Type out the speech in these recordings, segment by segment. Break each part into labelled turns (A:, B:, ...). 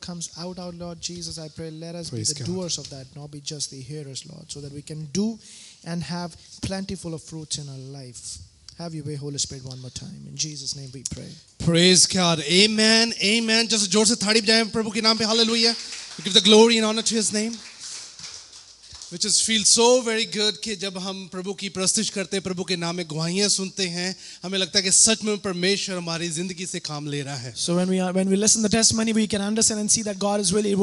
A: comes out, our Lord Jesus, I pray, let us
B: Praise
A: be the
B: God.
A: doers of that, not be just the hearers, Lord, so that we can do and have plentiful of fruits in our life. Have your way, Holy Spirit, one more time. In Jesus' name we pray.
B: Praise God. Amen. Amen. Just जोर से थाली बजाएं प्रभु के नाम पे. Hallelujah. We give the glory and honor to His name. Which just feels so very good कि जब हम प्रभु की प्रस्तुति करते हैं, प्रभु के नाम में गवाहियां सुनते हैं, हमें लगता है कि सच में परमेश्वर हमारी जिंदगी से काम ले रहा है.
A: So when we listen to the testimony, we can understand and see that God is really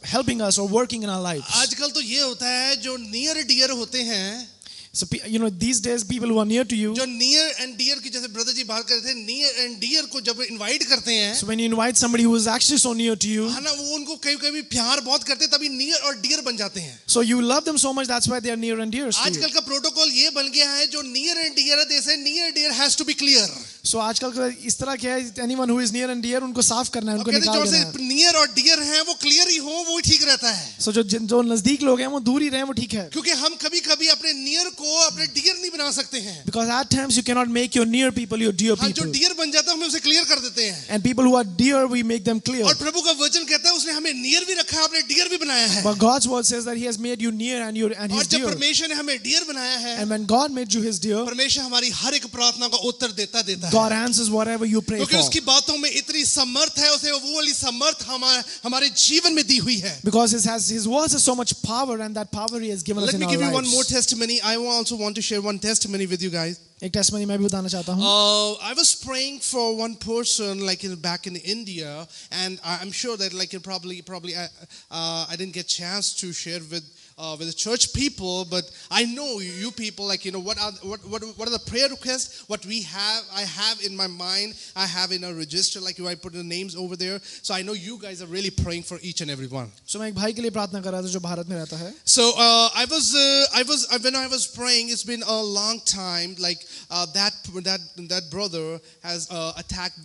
A: helping us or working in our lives.
B: आजकल तो ये होता है जो near dear होते हैं.
A: So these days people who are near to you.
B: जो near and dear की जैसे ब्रदर जी बात कर रहे थे, near and dear को जब invite करते हैं.
A: So when you invite somebody who is actually so near to you.
B: हाँ ना, वो उनको कभी-कभी प्यार बहुत करते हैं, तभी near और dear बन जाते हैं.
A: So you love them so much, that's why they are near and dear to you.
B: आजकल का प्रोटोकॉल ये बन गया है, जो near and dear है, they say near dear has to be clear.
A: So आजकल का इस तरह क्या है, anyone who is near and dear उनको साफ करना है, उनको निकाल देना है.
B: near और dear हैं वो clear ही हो, वो ठीक रहता है.
A: So जो नजदीक लोग हैं वो दूर ही रहें, वो ठीक है.
B: क्योंकि हम कभी-कभी अपने near को अपने dear नहीं बना सकते हैं.
A: Because at times you cannot make your near people your dear
B: हाँ,
A: people.
B: जो dear बन जाता है हम उसे clear कर देते हैं.
A: And people who are dear we make them clear.
B: और प्रभु का वचन कहता है उसने हमें near भी रखा है, अपने dear भी बनाया है.
A: But God's word says that He has made you near and
B: और
A: His
B: जब
A: dear.
B: परमेश्वर ने हमें dear बनाया है,
A: And when God made you His dear,
B: परमेश्वर हमारी हर एक प्रार्थना का उत्तर देता है.
A: God answers whatever you pray
B: क्योंकि
A: for.
B: उसकी बातों में इतनी समर्थ है, उसे वो वाली समर्थ हमारे जीवन में दी हुई है.
A: Because His words has so much power, and that power He has given us
B: Let
A: in
B: me
A: our
B: give you
A: lives.
B: one more testimony. I also want to share one testimony with you guys.
A: एक testimony मैं भी बताना चाहता हूँ.
B: I was praying for one person back in India, and I'm sure that probably I didn't get chance to share with the church people, but I know you people what are the prayer requests, what I have in my mind, I have in a register, I put the names over there, so I know you guys are really praying for each and every one.
A: So मैं एक भाई के लिए प्रार्थना कर रहा था जो भारत में रहता है.
B: So when I was praying, it's been a long time, that brother has attacked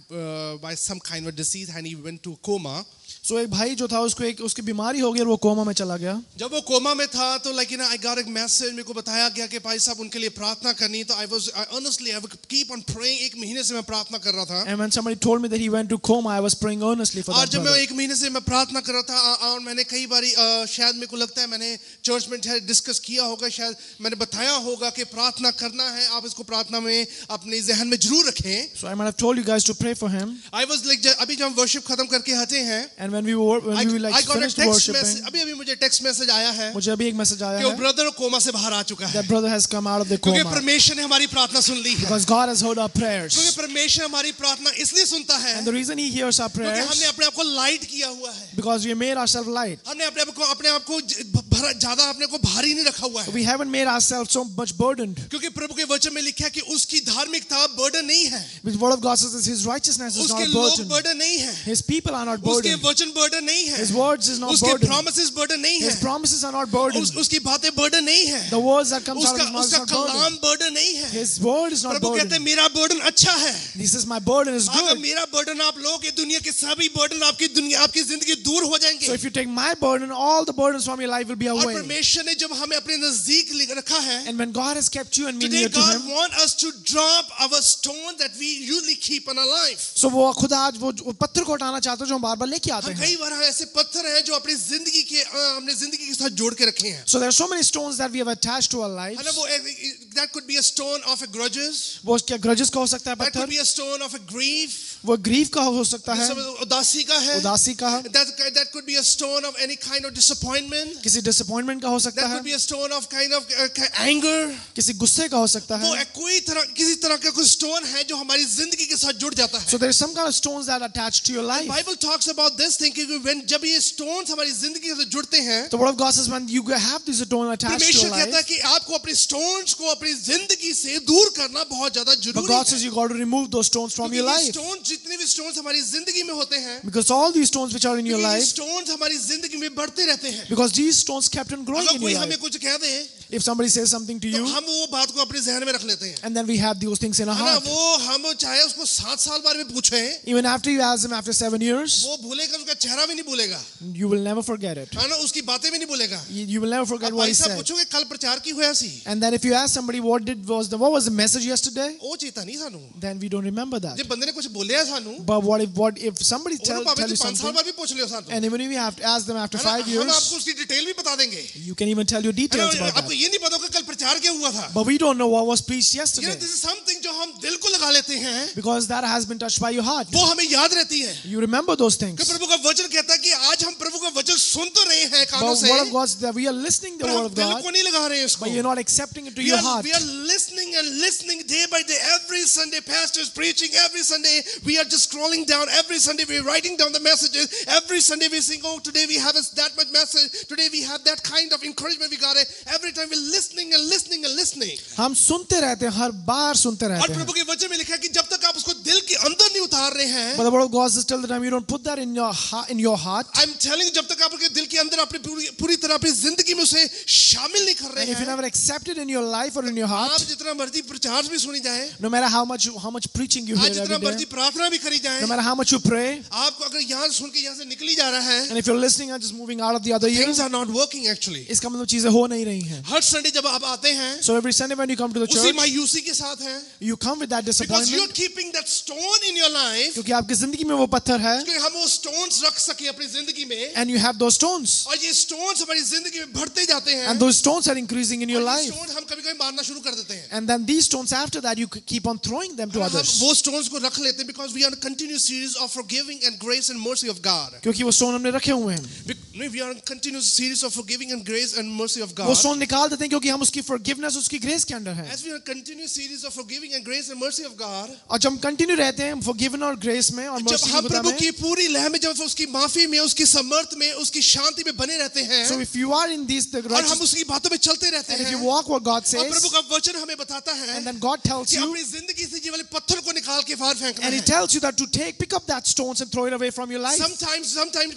B: by some kind of disease and he went to coma.
A: So एक भाई जो था उसकी बीमारी हो गई और वो कोमा में चला गया.
B: जब वो कोमा में था तो I got a message, मेरे को बताया गया कि भाई साहब उनके लिए प्रार्थना करनी. तो I honestly I would keep on praying. एक महीने से मैं प्रार्थना कर रहा था.
A: And when somebody told me that he went to coma, I was praying earnestly for that
B: और जब मैं
A: brother.
B: एक महीने से मैं प्रार्थना कर रहा था और मैंने कई बारी शायद मेरे को लगता है मैंने चर्च में डिस्कस किया होगा, शायद मैंने बताया होगा कि प्रार्थना करना है, आप इसको प्रार्थना में अपने ज़हन में जरूर रखें.
A: So I might have told you guys to pray for him.
B: I was अभी जब हम worship खत्म करके हटे हैं,
A: And when we finished worshiping,
B: अभी मुझे टेक्स्ट मैसेज आया है
A: मुझे अभी एक मैसेज आया
B: कि वो
A: है
B: ब्रदर कोमा से बाहर आ चुका है.
A: that brother has come out of the
B: क्योंकि
A: coma
B: परमेश्वर ने हमारी प्रार्थना सुन ली है.
A: because God has heard our prayers.
B: क्योंकि परमेश्वर हमारी प्रार्थना इसलिए सुनता है
A: And the reason He hears our
B: क्योंकि
A: prayers
B: हमने अपने आप को लाइट किया हुआ है.
A: because we made ourselves light.
B: हमने अपने आप को ज्यादा अपने को भारी नहीं रखा हुआ है.
A: We haven't made ourselves so much burdened.
B: क्योंकि प्रभु के वचन में लिखा है कि उसकी धार्मिकता बर्डन नहीं है.
A: The word of God says that His righteousness is
B: उसके
A: not
B: लोग
A: burdened.
B: बर्डन नहीं है.
A: His people are not
B: उसके
A: burdened.
B: वचन बर्डन नहीं है.
A: His words is not
B: उसके
A: burdened.
B: promises बर्डन नहीं है.
A: His promises are not burdened.
B: उसकी बातें बर्डन नहीं है.
A: The words that comes out of His mouth
B: उसका
A: is not burdened.
B: Kalam burden नहीं है.
A: His word is not
B: प्रभु कहते हैं
A: burdened.
B: मेरा बर्डन अच्छा है.
A: He says my burden is
B: अगर
A: good.
B: मेरा बर्डन आप लोग, ये दुनिया के सभी बर्डन आपकी जिंदगी दूर हो जाएंगे.
A: So if you take my burden, all the burdens from your life will be
B: और
A: away.
B: परमेश्वर ने जब हमें अपने नजदीक रखा है,
A: And when God has kept you and me
B: today
A: near to
B: God
A: Him,
B: wants us to drop our stone that we usually keep in our life.
A: so वो खुदा आज वो पत्थर को हटाना चाहता है जो हम बार बार लेके आते
B: हम
A: हैं.
B: कई बार ऐसे पत्थर हैं जो अपनी जिंदगी के साथ जोड़ के रखे हैं.
A: So there are so many stones that we have attached to our lives.
B: है ना, वो that could be a stone of a grudges.
A: वो क्या grudges का हो सकता है
B: That could
A: पत्थर.
B: be a stone of a grief.
A: वो grief का हो सकता है.
B: उदासी का है.
A: उदासी का.
B: That could be a stone of any kind of disappointment.
A: किसी disappointment का हो सकता
B: That
A: है.
B: could be a stone of kind of anger.
A: किसी गुस्से का हो सकता
B: वो
A: है.
B: किसी तरह का कोई stone है जो हमारी जिंदगी के साथ जुड़ जाता है.
A: So there is some kind of stones that attach to your life.
B: Bible talks about this thing कि जब ये stones हमारी जिंदगी के साथ जुड़ते हैं,
A: The word of God says when you have these stones attached to
B: परमेश्वर
A: your
B: कहता है
A: life,
B: कि आपको अपने stones को अपनी जिंदगी से दूर करना बहुत ज्यादा
A: but
B: जरूरी
A: God
B: है.
A: says you got to remove those stones from
B: क्योंकि
A: your
B: ये
A: life.
B: stones, जितने भी stones हमारी जिंदगी में होते हैं,
A: Because all these stones which are in your
B: क्योंकि ये
A: life,
B: stones हमारी जिंदगी में बढ़ते रहते हैं.
A: because these stones kept on growing
B: अगर
A: in
B: कोई
A: your
B: हमें
A: life.
B: कुछ कह दे
A: If somebody says something to
B: तो
A: you,
B: हम वो बात को अपने जहन में रख लेते हैं,
A: and then we have those things in our
B: है ना?
A: heart.
B: वो हम चाहे उसको 7 साल बाद में पूछें,
A: Even after you ask him after 7 years,
B: वो भूलेगा, उसका चेहरा भी नहीं भूलेगा,
A: you will never forget it.
B: है ना? उसकी बातें भी नहीं भूलेगा.
A: You will never forget
B: अब
A: what
B: भाई
A: he
B: साहब
A: said.
B: पूछोगे कल प्रचार की हुआ सी,
A: And then if you ask somebody what was the message yesterday,
B: ਉਹ ਚੇਤਾ ਨਹੀਂ ਸਾਨੂੰ.
A: then we don't remember that.
B: ਜੇ ਬੰਦੇ ਨੇ ਕੁਝ ਬੋਲਿਆ ਸਾਨੂੰ,
A: But what if somebody
B: ਉਹਨੂੰ
A: tell
B: ਭਾਵੇਂ
A: you
B: 5 ਸਾਲ
A: something,
B: ਬਾਅਦ ਵੀ ਪੁੱਛ ਲਿਓ ਸਾਨੂੰ,
A: and even if you have to ask them after
B: है ना?
A: 5
B: हम
A: years,
B: आपको उसकी डिटेल भी बता देंगे,
A: you can even tell you
B: है ना?
A: details about
B: आपको
A: that.
B: ये नहीं पता होगा कल प्रचार क्या हुआ था.
A: But we don't know what was preached
B: You know,
A: yesterday,
B: this is something जो हम दिल को लगा लेते हैं,
A: because that has been touched by your heart.
B: वो हमें याद रहती है.
A: You remember those
B: कि
A: things.
B: प्रभु का वचन कहता है कि आज हम प्रभु का वचन सुन तो रहे हैं कानों
A: But
B: से,
A: word of God is that we are listening the
B: पर
A: word
B: हम
A: of
B: दिल
A: God,
B: को नहीं लगा रहे हैं इसको.
A: but you're not accepting it to
B: We
A: your
B: are,
A: heart.
B: we are listening and listening day by day. Every Sunday, pastors preaching. Every Sunday, we are just scrolling down. Every Sunday, we're writing down the messages. Every Sunday, we sing, oh, today we have that much message. Today we have that kind of encouragement we got it. Every time we're listening and listening and listening.
A: हम सुनते रहते हैं, हर बार सुनते
B: और
A: रहते हैं.
B: प्रभु के वचन में लिखा है कि जब तक आप उसको दिल के अंदर नहीं उतार रहे हैं,
A: But the word of God says till the time you don't put that in your heart,
B: I'm telling you, जब तक आप उसके दिल के अंदर अपनी पूरी तरह अपनी जिंदगी में उसे शामिल नहीं कर रहे
A: and if you
B: हैं,
A: never accept it in your life or in your
B: आप
A: heart,
B: जितना मर्जी प्रचार भी सुनी जाए,
A: no matter how much preaching you
B: आज
A: hear
B: जितना
A: every
B: मर्जी
A: day,
B: प्रार्थना भी करी जाए,
A: no matter how much you pray,
B: आपको अगर यहाँ सुन के यहाँ से निकली जा रहा है,
A: and if you're listening and just moving out of the other ear,
B: things are not working actually.
A: इसका मतलब चीजें हो नहीं रही हैं.
B: हर संडे जब आप आते हैं,
A: So every Sunday when you come to the
B: उसी
A: church,
B: मायूसी के साथ हैं,
A: you come with that
B: because you're
A: disappointment,
B: keeping that stone in your life,
A: क्योंकि आपकी जिंदगी में वो पत्थर है,
B: कि हम वो stones रख सके अपनी जिंदगी में,
A: and you have those stones,
B: और ये stones हमारी जिंदगी में बढ़ते जाते हैं,
A: and those stones are increasing in your
B: और ये
A: life,
B: stones हम कभी-कभी मारना शुरू कर देते हैं.
A: and then these stones after that you keep on throwing them to
B: हम
A: others,
B: वो stones को रख लेते हैं because we are in a continuous series of forgiving and grace and mercy of God.
A: क्योंकि वो stone हमने रखे हुए हैं.
B: We are in a continuous series of forgiving and grace and mercy of God.
A: वो stone निकाल देते हैं क्योंकि हम उसकी forgiveness, उसकी grace के अंदर हैं.
B: As we are in a continuous series of forgiving and grace and mercy of God,
A: और जब हम कंटिन्यू रहते हैं forgiven और grace में और
B: जब
A: mercy
B: हम
A: की
B: प्रभु
A: में,
B: की पूरी लय में, जब उसकी माफी में, उसकी समर्थ में, उसकी शांति में बने रहते हैं,
A: so if you are in these the
B: और
A: righteous,
B: हम उसकी बातों में चलते रहते
A: and if
B: हैं,
A: you walk what God
B: और प्रभु
A: says,
B: का वचन हमें बताता है
A: and then God tells
B: कि
A: you,
B: अपनी जिंदगी से ये वाले पत्थर को निकाल के बाहर फेंकना
A: and He
B: है.
A: tells you that to pick up that stones and throw it away from your life.
B: Sometimes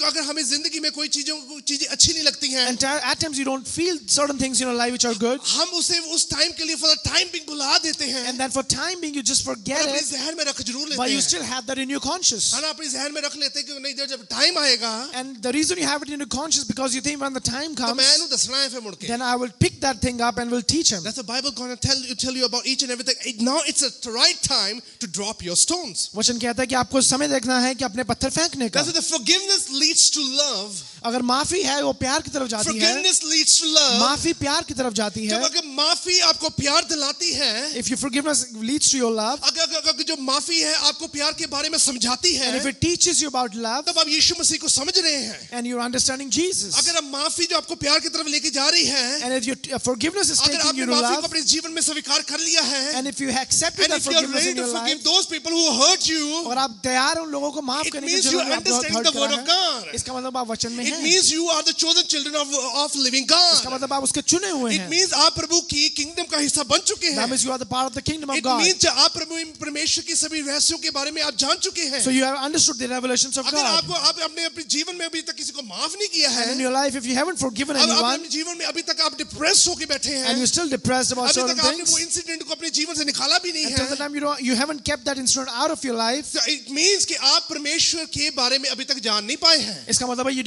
B: अगर हमें जिंदगी में कोई चीजें अच्छी नहीं लगती हैं,
A: And at times you don't feel certain things in your life which are good,
B: हम उसे उस टाइम के लिए for the time being भुला देते हैं,
A: and then for time being you just
B: और
A: forget
B: अपने
A: it,
B: जहन में रख जरूर
A: but
B: लेते
A: you
B: हैं,
A: still have that in your conscious.
B: है ना? अपने जहन में रख लेते हैं कि नहीं, जब टाइम आएगा
A: And the reason you have it in your conscious because you think when the time
B: तो मैं
A: comes,
B: इन्हें दसना है फिर मुड़ के.
A: then I will pick that thing up and will teach him.
B: That's the Bible going to tell you about each and everything. Now it's the right time to drop your stones.
A: वचन कहता है कि आपको समय देखना है कि अपने पत्थर फेंकने का.
B: That's the forgiveness leads to love.
A: अगर माफी है वो प्यार की तरफ जाती है,
B: Forgiveness leads to love.
A: माफी प्यार की तरफ जाती है.
B: जब अगर माफी आपको प्यार दिलाती है,
A: If your forgiveness leads to your love,
B: अगर जो माफी है आपको प्यार के बारे में समझाती
A: and if
B: है,
A: it teaches you about love
B: तब आप यीशु मसीह को समझ रहे हैं.
A: and you're understanding Jesus,
B: अगर आप माफी जो आपको प्यार की तरफ लेके जा रही है,
A: and if your forgiveness is
B: अगर
A: taking
B: आपने
A: you to
B: माफी को
A: love,
B: अपने जीवन में स्वीकार कर लिया है,
A: and if you accepted
B: and
A: that
B: if you are
A: forgiveness
B: ready
A: in
B: to
A: your
B: forgive
A: life,
B: those people who hurt you,
A: और आप तैयार हो उन लोगों को माफ
B: it
A: करने के
B: means
A: जो
B: you
A: लोगों
B: are
A: ने आपको
B: understanding
A: hurt
B: the
A: करा
B: word of
A: है.
B: God.
A: इसका मतलब आप वचन में
B: It
A: हैं.
B: means you are the chosen children of living
A: इसका
B: God.
A: मतलब आप उसके चुने हुए
B: It
A: हैं.
B: means आप प्रभु की किंगडम का हिस्सा बन चुके
A: That
B: हैं.
A: means you are the part of the kingdom of
B: It
A: God.
B: means आप प्रभु परमेश्वर की सभी रहस्यों के बारे में आप जान चुके हैं.
A: So you have understood the revelations of
B: अगर
A: God.
B: आप अपने जीवन में अभी तक किसी को माफ नहीं किया है,
A: And in your life, if you haven't forgiven
B: अब
A: anyone,
B: अपने जीवन में अभी तक आप डिप्रेस होके बैठे हैं,
A: and you're still depressed about
B: अभी
A: certain
B: तक आपने
A: things,
B: वो इंसिडेंट को अपने जीवन से निकाला भी नहीं
A: until the
B: है,
A: time you haven't kept that incident out of your life,
B: so it means कि आप परमेश्वर के बारे में अभी तक जान नहीं पाए हैं.
A: इसका मतलब है you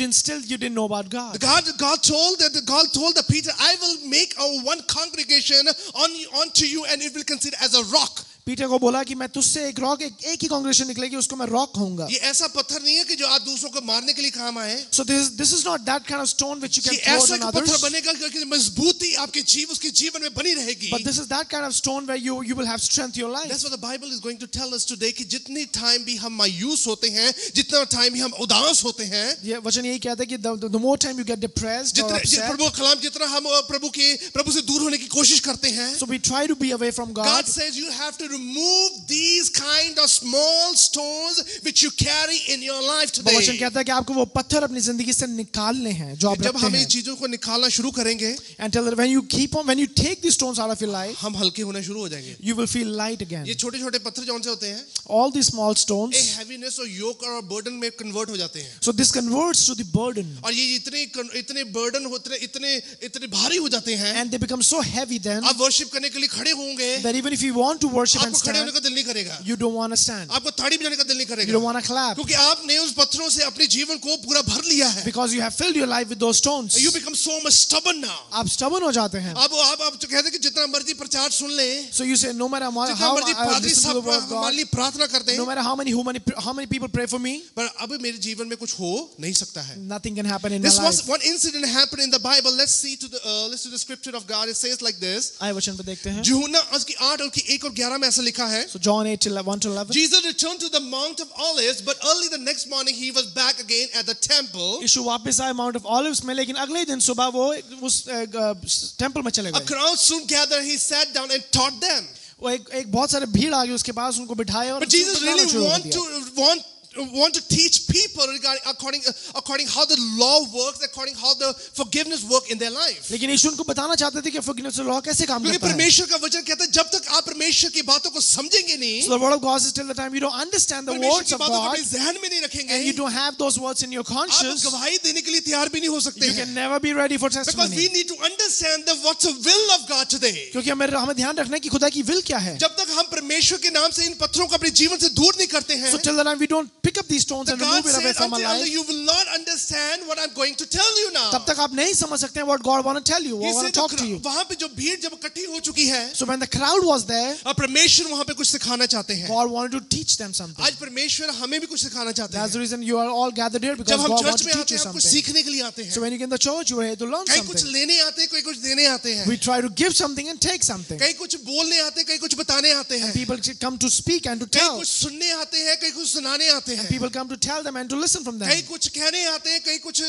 A: didn't know about God.
B: God told the Peter, I will make one congregation unto you, and it will consider as a rock.
A: Peter को बोला कि मैं तुझसे एक रॉक एक ही कांग्रेगेशन निकलेगी उसको मैं रॉक कहूंगा.
B: ये ऐसा पत्थर नहीं है कि जो आप दूसरों को मारने के लिए काम आए.
A: So this is not that kind of stone which you can
B: ये
A: throw
B: ऐसा
A: on
B: पत्थर
A: others,
B: बनेगा कि मजबूती आपके उसके जीवन में बनी रहेगी.
A: but this is that kind of stone where you will have strength in your life.
B: That's what the Bible is going to tell us today कि जितनी टाइम भी हम मायूस होते हैं, जितना टाइम भी हम उदास होते हैं,
A: ये वचन यही कहता है कि the more time you get depressed or upset,
B: प्रभु का कलाम जितना हम प्रभु से दूर होने की कोशिश करते हैं,
A: so we try to be away from
B: God
A: God.
B: says you have to remove these kind of small stones which you carry in your life
A: वो वचन
B: today.
A: कहता है कि आपको वो पत्थर अपनी जिंदगी से निकालने हैं जो आप
B: जब
A: रखते
B: हम
A: हैं.
B: इन चीजों को निकालना शुरू करेंगे,
A: And tell that when you take these stones out of your life,
B: हम हल्के होना शुरू हो जाएंगे.
A: you will feel light again.
B: ये छोटे छोटे पत्थर जौन से होते हैं,
A: All these small
B: एक
A: stones,
B: हैवीनेस और योक और बर्डन में कन्वर्ट हो जाते हैं.
A: so this converts to the burden,
B: और ये इतने बर्डन होते हैं, इतने भारी हो जाते हैं.
A: and they become so heavy then
B: आप वर्शिप करने के लिए खड़े होंगे,
A: that even if you want to worship and
B: आपको खड़े होने
A: stand,
B: का दिल नहीं करेगा,
A: you don't want to stand.
B: आपको ताड़ी बजाने का दिल नहीं
A: You
B: करेगा,
A: don't want to clap
B: क्योंकि आपने उस पत्थरों से अपने जीवन को पूरा भर लिया है.
A: because you have filled your life with those stones.
B: You become so much stubborn now.
A: आप stubborn हो जाते हैं.
B: आप जो कहते हैं कि जितना मर्जी प्रचार सुन ले,
A: So you say no matter
B: जितना
A: how
B: मर्जी
A: I
B: पादरी
A: listen to the
B: सब
A: word of
B: हमारे
A: God,
B: लिए प्रार्थना करते
A: no
B: हैं,
A: matter how many people pray for me,
B: पर अब मेरे जीवन में कुछ हो नहीं सकता है.
A: nothing can happen in my
B: This was
A: life.
B: one incident happened in the Bible. Let's see to the scripture of God. It says like this.
A: आइए वचन पे देखते हैं.
B: यूहन्ना उसकी 8 और की 1 और 11 में ऐसा लिखा है.
A: So John 8:1-11.
B: Jesus returned to the Mount of Olives, but early the next morning he was back again at the temple.
A: यीशु वापस आए माउंट ऑफ ऑलिव्स में, लेकिन अगले दिन सुबह वो उस टेंपल में चले
B: A
A: गए.
B: crowd soon gathered. He sat down and taught them.
A: वो एक बहुत सारे भीड़ आ गई उसके पास, उनको बिठाया और
B: But Jesus
A: बताना
B: really
A: शुरू कर दिया.
B: want to teach people regarding according how the law works, according how the forgiveness work in their life.
A: लेकिन यीशु उनको बताना चाहते थे कि forgiveness of law कैसे काम
B: क्योंकि
A: करता है.
B: परमेश्वर का वचन कहता है जब तक आप परमेश्वर की बातों को समझेंगे नहीं,
A: So the word of God says till the time you don't understand the
B: परमेश्वर
A: words
B: की
A: of
B: बातों को
A: God
B: अपने जहन में नहीं रखेंगे,
A: and you don't have those words in your
B: आप
A: conscience,
B: गवाही देने के लिए तैयार भी नहीं हो सकते
A: you
B: हैं.
A: can never be ready for
B: Because
A: testimony.
B: we need to understand what's the will of God today.
A: क्योंकि हमें ध्यान रखना है कि खुदा की will क्या है.
B: जब तक हम परमेश्वर के नाम से इन पत्थरों को अपने जीवन से दूर नहीं करते हैं,
A: So till the time we don't pick up these stones and
B: God
A: remove it away
B: said
A: from our
B: until
A: life,
B: you will not understand what I'm going to tell you now.
A: तब तक आप नहीं समझ सकते हैं what God want to tell you,
B: He
A: what want
B: said
A: to talk to you.
B: वहां पे जो भीड़ जब इकट्ठी हो चुकी है,
A: So when the crowd was there,
B: अब परमेश्वर वहां पे कुछ सिखाना चाहते हैं.
A: God wanted to teach them something.
B: आज परमेश्वर हमें भी कुछ सिखाना चाहते
A: That's the
B: हैं.
A: reason you are all gathered here, because
B: जब हम
A: God
B: चर्च
A: wants
B: में
A: to
B: आते
A: teach you
B: हैं, हम कुछ
A: something.
B: सीखने के लिए आते
A: So
B: हैं.
A: when you get in the church, you are here to learn
B: कहीं कुछ
A: something.
B: लेने आते हैं, कोई कुछ देने आते हैं.
A: We try to give something and take something.
B: कहीं कुछ बोलने आते हैं, कहीं कुछ बताने आते हैं.
A: And people come to speak and to
B: कहीं
A: tell.
B: कुछ सुनने आते हैं, कहीं कुछ सुनाने आते हैं.
A: People come to tell them and to listen from them.
B: कहीं कुछ कहने आते हैं, कहीं कुछ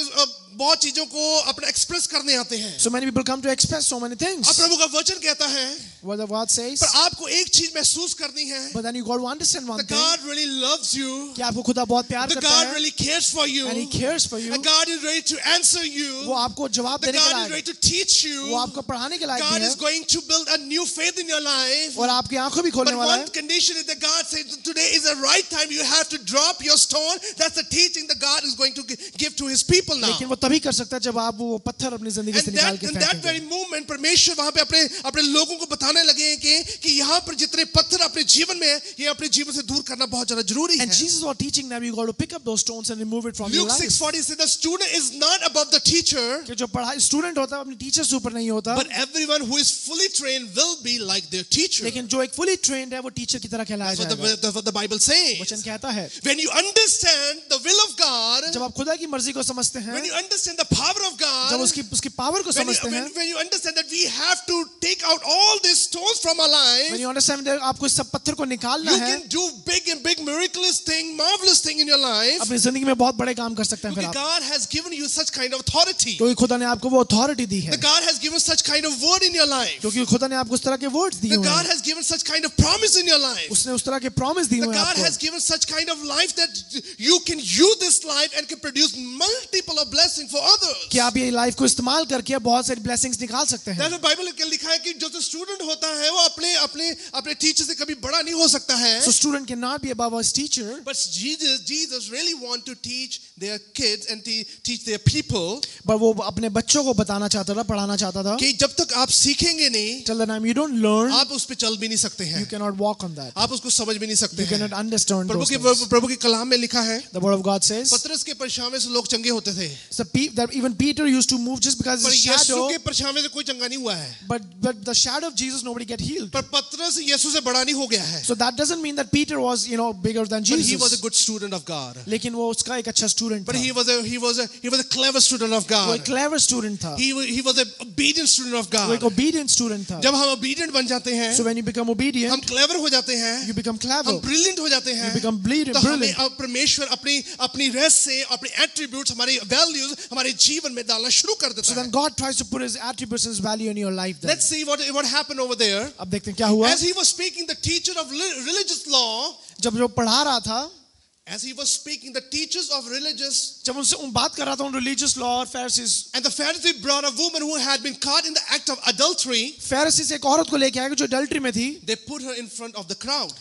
B: बहुत चीजों को अपना एक्सप्रेस करने आते हैं.
A: So many people come to express so many
B: अब
A: things.
B: प्रभु का वचन कहता है,
A: What the word says.
B: पर आपको एक चीज महसूस करनी है.
A: But then you got to understand one
B: That
A: thing.
B: God really loves you.
A: कि आपको खुदा बहुत प्यार
B: That
A: करता
B: God
A: है.
B: really cares for you.
A: And He cares for you.
B: And God is ready to answer you.
A: वो आपको जवाब
B: That
A: देने के
B: God is
A: like,
B: ready to teach you.
A: वो आपको पढ़ाने के लायक
B: God
A: भी
B: is
A: है.
B: going to build a new faith in your life.
A: और आपकी आंखों भी खोलने
B: But
A: वाला
B: one
A: है.
B: condition is that God says today is the right time. You have to drop your stone. That's the teaching that God is going to give to His people now.
A: लेकिन वो तभी कर सकता है जब आप वो पत्थर अपनी जिंदगी से
B: And
A: निकाल के
B: in that
A: फेंकेंगे.
B: very moment, परमेश्वर वहां पे अपने लोगों को बताने लगे हैं कि यहाँ पर जितने पत्थर अपने जीवन में है, ये अपने जीवन से दूर करना बहुत ज्यादा जरूरी
A: And
B: है.
A: Jesus was teaching them, you got to pick up those stones and remove it from your
B: Luke
A: life.
B: 6:40 says the student is not above the teacher,
A: कि जो पढ़ाई स्टूडेंट होता है अपने टीचर से ऊपर नहीं होता,
B: but everyone who is fully trained will be like their teacher.
A: लेकिन जो एक fully trained है वो टीचर की तरह कहलाया
B: That's
A: जाएगा.
B: what the Bible says.
A: वचन कहता है
B: When you understand the will of God,
A: जब आप खुदा की मर्जी को समझते हैं,
B: when you understand the power of God,
A: जब उसकी पावर को समझते हैं,
B: when you understand that we have to take out all these stones from our life,
A: when you understand that आपको इस सब पत्थर को निकालना
B: you
A: है,
B: can do big miraculous thing, marvelous thing in your life.
A: अपनी जिंदगी में बहुत बड़े काम कर सकते हैं फिर
B: Because
A: आप,
B: God has given you such kind of authority.
A: क्योंकि खुदा ने आपको वो अथॉरिटी दी है,
B: That God has given such kind of word in your life.
A: क्योंकि खुदा ने आपको उस तरह के वर्ड्स दिए
B: That
A: हुए
B: God
A: हैं,
B: has given such kind of promise in your life.
A: उसने उस तरह के प्रॉमिस दिए
B: That
A: हुए हैं
B: God has
A: आपको,
B: given such kind of life that you can use this life and can produce multiple of blessing for others.
A: कि आप ये लाइफ को इस्तेमाल करके बहुत सारी ब्लेसिंग्स निकाल सकते हैं.
B: That's what Bible में लिखा है कि जो तो स्टूडेंट होता है वो अपने टीचर से कभी बड़ा नहीं हो सकता है.
A: So student cannot be above his teacher.
B: But Jesus really want to teach their kids and teach their people
A: पर वो अपने बच्चों को बताना चाहता था, पढ़ाना चाहता था,
B: कि जब तक आप सीखेंगे नहीं,
A: till the time you don't learn,
B: आप उस पे चल भी नहीं सकते
A: you
B: हैं,
A: cannot walk on that.
B: आप उसको समझ भी नहीं सकते
A: You
B: हैं.
A: cannot understand those things.
B: प्रभु के कलाम में लिखा है,
A: The word of God says
B: पतरस के परछावे से लोग चंगे होते थे,
A: that even Peter used to move just because
B: पर
A: his
B: यीशु
A: shadow,
B: के परछावे से कोई चंगा नहीं हुआ है.
A: but the shadow of Jesus nobody get healed.
B: पर पतरस यीशु से बड़ा नहीं हो गया है.
A: So that doesn't mean that Peter was bigger than
B: But he was a
A: Jesus.
B: good student of God.
A: लेकिन वो उसका एक अच्छा स्टूडेंट
B: But
A: था,
B: he was a clever student of
A: वो
B: God.
A: एक clever student था,
B: He was an obedient student of
A: वो एक
B: God.
A: obedient student था.
B: जब हम obedient बन जाते हैं,
A: So when you become obedient,
B: हम clever हो जाते हैं,
A: you become clever,
B: हम brilliant हो जाते हैं,
A: you become
B: तो
A: brilliant.
B: परमेश्वर अपनी रहस्य, अपने एट्रीब्यूट्स, हमारी वैल्यूज हमारे जीवन में डालना शुरू कर
A: So
B: देता
A: then
B: है.
A: God tries to put His attributes and His value in your life. Then.
B: Let's see what happened over there.
A: अब देखते हैं क्या हुआ.
B: As he was speaking, the teacher of religious law,
A: जब जो पढ़ा रहा था,
B: as he was speaking, the teachers of religious,
A: जब उनसे बात कर रहा था उन religious law और Pharisees,
B: and the Pharisee brought a woman who had been caught in the act of adultery.
A: Pharisees एक औरत को लेके आए जो adultery में थी,
B: They put her in front of the crowd.